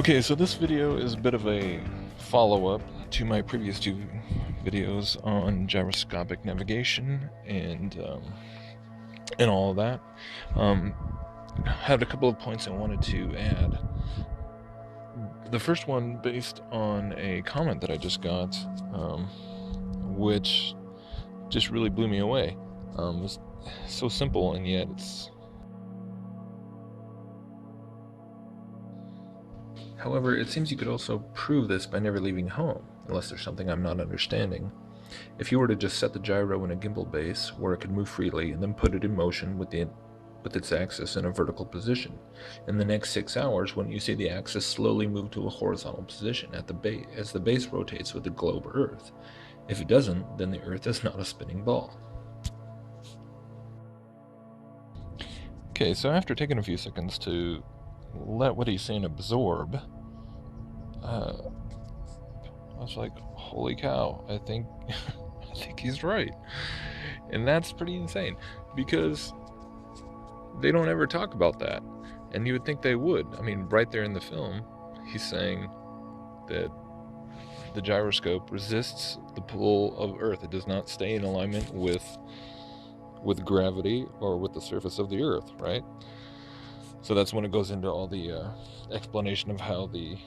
Okay, so this video is a bit of a follow-up to my previous two videos on gyroscopic navigation and all of that. I had a couple of points I wanted to add. The first one based on a comment that I just got, which just really blew me away. It's so simple, and yet it's... However, it seems you could also prove this by never leaving home, unless there's something I'm not understanding. If you were to just set the gyro in a gimbal base where it could move freely and then put it in motion with its axis in a vertical position, in the next 6 hours, wouldn't you see the axis slowly move to a horizontal position at the base as the base rotates with the globe Earth? If it doesn't, then the Earth is not a spinning ball. Okay, so after taking a few seconds to let what he's saying absorb, I was like, holy cow, I think he's right. And that's pretty insane, because they don't ever talk about that, and you would think they would. I mean, right there in the film, he's saying that the gyroscope resists the pull of Earth. It does not stay in alignment with gravity or with the surface of the Earth, right? So that's when it goes into all the explanation of how the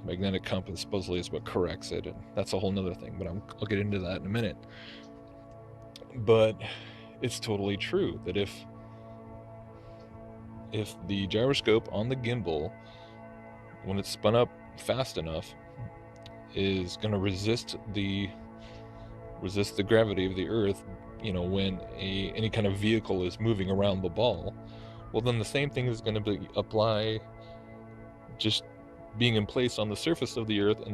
magnetic compass supposedly is what corrects it, and that's a whole nother thing, but I'll get into that in a minute. But it's totally true that if the gyroscope on the gimbal, when it's spun up fast enough, is going to resist the gravity of the Earth, when any kind of vehicle is moving around the ball, well, then the same thing is going to apply just being in place on the surface of the Earth, and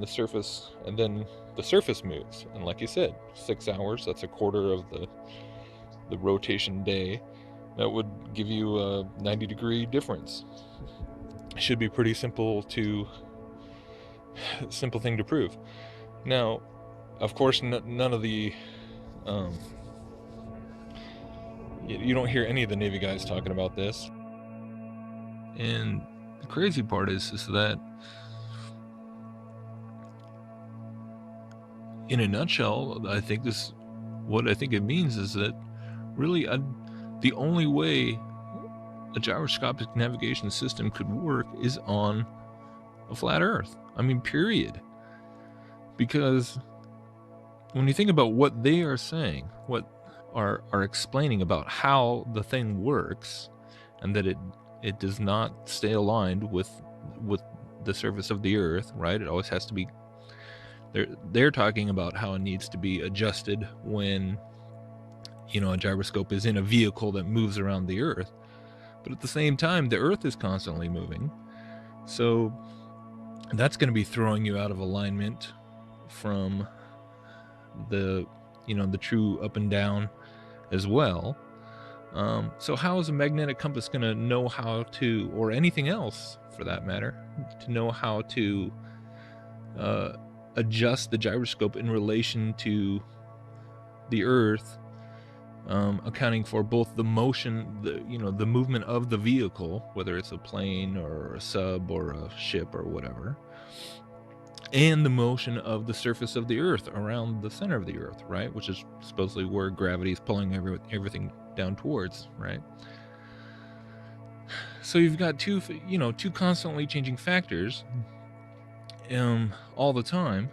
then the surface moves. And like you said, 6 hours, that's a quarter of the rotation day. That would give you a 90-degree difference. It should be pretty simple thing to prove. Now, of course, none of the you don't hear any of the Navy guys talking about this. And the crazy part is that, in a nutshell, what I think it means is that really the only way a gyroscopic navigation system could work is on a flat Earth. I mean, period. Because when you think about what they are saying, what are explaining about how the thing works, and that it does not stay aligned with the surface of the Earth, right? It always has to be. They're talking about how it needs to be adjusted when a gyroscope is in a vehicle that moves around the Earth. But at the same time, the Earth is constantly moving, so that's going to be throwing you out of alignment from the true up and down as well. So how is a magnetic compass going to know how to, or anything else for that matter, to know how to adjust the gyroscope in relation to the Earth, accounting for both the motion, the movement of the vehicle, whether it's a plane or a sub or a ship or whatever, and the motion of the surface of the Earth around the center of the Earth, right? Which is supposedly where gravity is pulling everything down towards, right? So you've got two constantly changing factors all the time,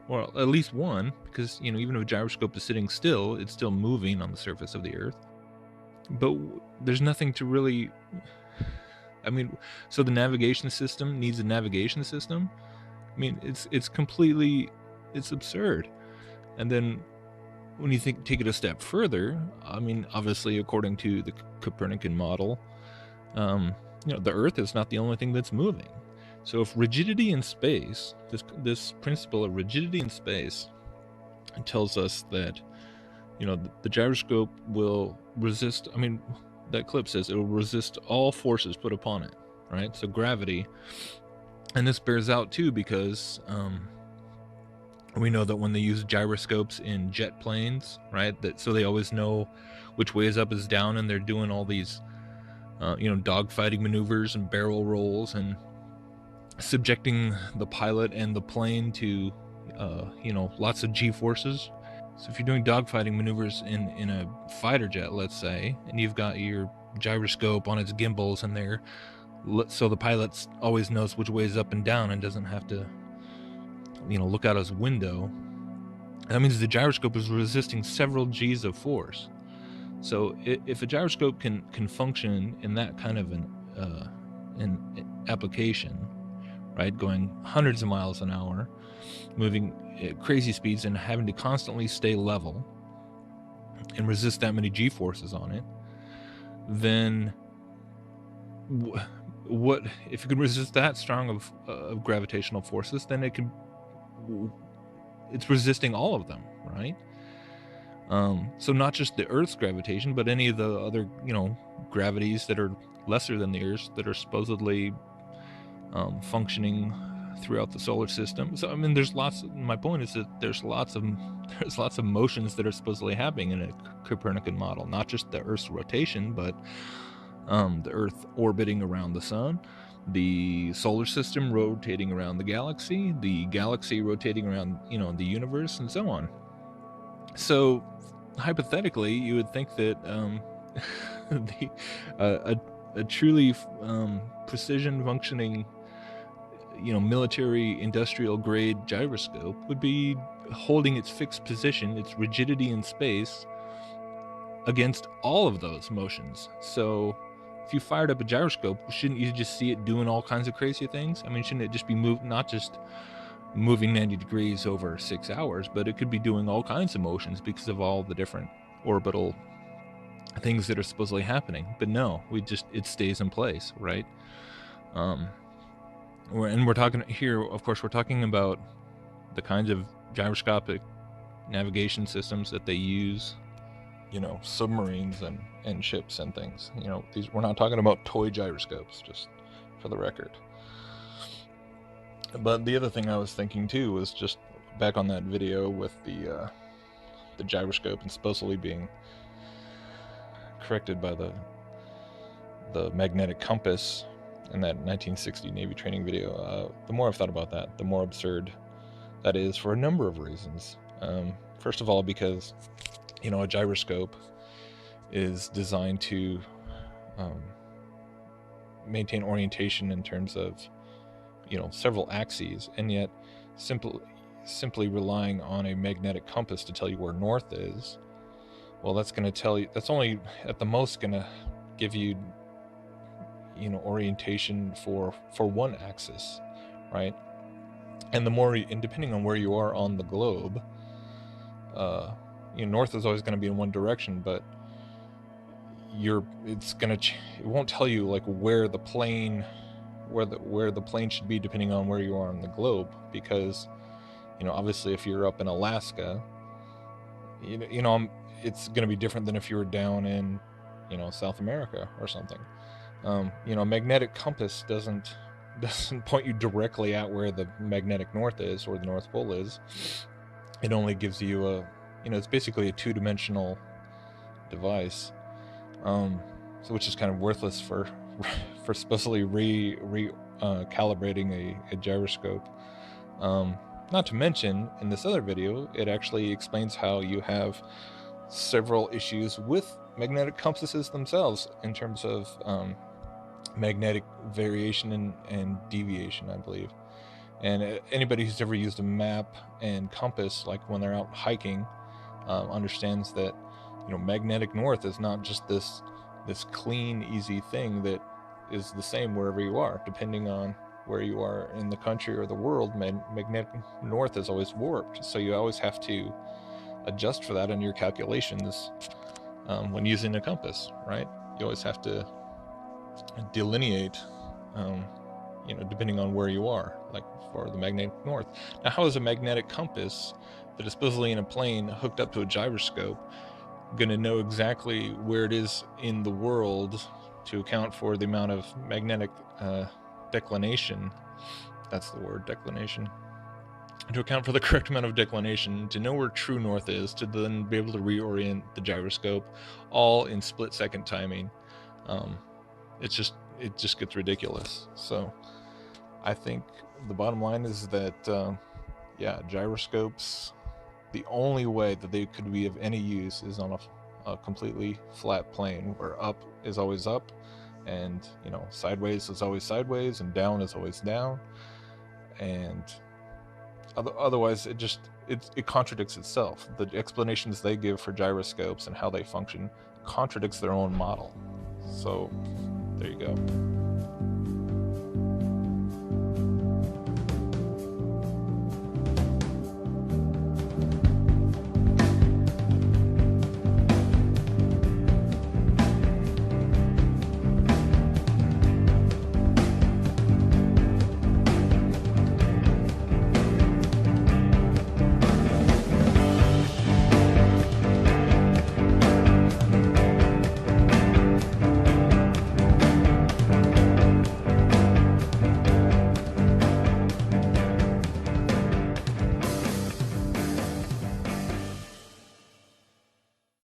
or at least one, because even if a gyroscope is sitting still, it's still moving on the surface of the Earth. But there's nothing to really, so the navigation system needs a navigation system. I mean, it's absurd. And then when you take it a step further, obviously, according to the Copernican model, the Earth is not the only thing that's moving. So if rigidity in space, this principle of rigidity in space, tells us that the gyroscope will resist. That clip says it will resist all forces put upon it, right? So gravity. And this bears out too, because we know that when they use gyroscopes in jet planes, right, so they always know which way is up is down, and they're doing all these dogfighting maneuvers and barrel rolls and subjecting the pilot and the plane to, lots of G-forces. So if you're doing dogfighting maneuvers in a fighter jet, let's say, and you've got your gyroscope on its gimbals in there, so the pilot always knows which way is up and down and doesn't have to, look out his window. That means the gyroscope is resisting several G's of force. So if a gyroscope can function in that kind of an application, right, going hundreds of miles an hour, moving at crazy speeds and having to constantly stay level and resist that many G-forces on it, then what if you can resist that strong of gravitational forces, then it's resisting all of them, right? So not just the Earth's gravitation, but any of the other, gravities that are lesser than the Earth's that are supposedly functioning throughout the solar system. So I mean, my point is that there's lots of motions that are supposedly happening in a Copernican model, not just the Earth's rotation, but the Earth orbiting around the sun, the solar system rotating around the galaxy rotating around, the universe, and so on. So hypothetically, you would think that a truly precision functioning, military industrial grade gyroscope would be holding its fixed position, its rigidity in space, against all of those motions. So if you fired up a gyroscope, shouldn't you just see it doing all kinds of crazy things? I mean, shouldn't it just be not just moving 90 degrees over 6 hours, but it could be doing all kinds of motions because of all the different orbital things that are supposedly happening? But no, it stays in place, right? We're talking here, of course, we're talking about the kinds of gyroscopic navigation systems that they use, submarines and ships and things. We're not talking about toy gyroscopes, just for the record. But the other thing I was thinking too was just back on that video with the gyroscope and supposedly being corrected by the magnetic compass in that 1960 Navy training video. The more I've thought about that, the more absurd that is, for a number of reasons. First of all, because a gyroscope is designed to maintain orientation in terms of several axes, and yet simply relying on a magnetic compass to tell you where north is, well, that's going to tell you, that's only at the most going to give you orientation for one axis, right? And depending on where you are on the globe, north is always going to be in one direction, but it won't tell you like where the plane should be depending on where you are on the globe, because obviously if you're up in Alaska, it's going to be different than if you were down in South America or something. A magnetic compass doesn't point you directly at where the magnetic north is or the North Pole is. It only gives you it's basically a two-dimensional device, which is kind of worthless for supposedly calibrating a gyroscope. Not to mention, in this other video, it actually explains how you have several issues with magnetic compasses themselves in terms of magnetic variation and deviation, I believe. And anybody who's ever used a map and compass, like when they're out hiking, understands that magnetic north is not just this clean, easy thing that is the same wherever you are. Depending on where you are in the country or the world, magnetic north is always warped, so you always have to adjust for that in your calculations when using a compass, right? You always have to delineate depending on where you are, like for the magnetic north. Now, how is a magnetic compass that is supposedly in a plane hooked up to a gyroscope going to know exactly where it is in the world to account for the amount of magnetic declination? That's the word, declination. To account for the correct amount of declination, to know where true north is, to then be able to reorient the gyroscope, all in split-second timing. It just gets ridiculous. So I think the bottom line is that, gyroscopes, the only way that they could be of any use is on a completely flat plane where up is always up, and sideways is always sideways, and down is always down, and otherwise it contradicts itself. The explanations they give for gyroscopes and how they function contradicts their own model. So there you go.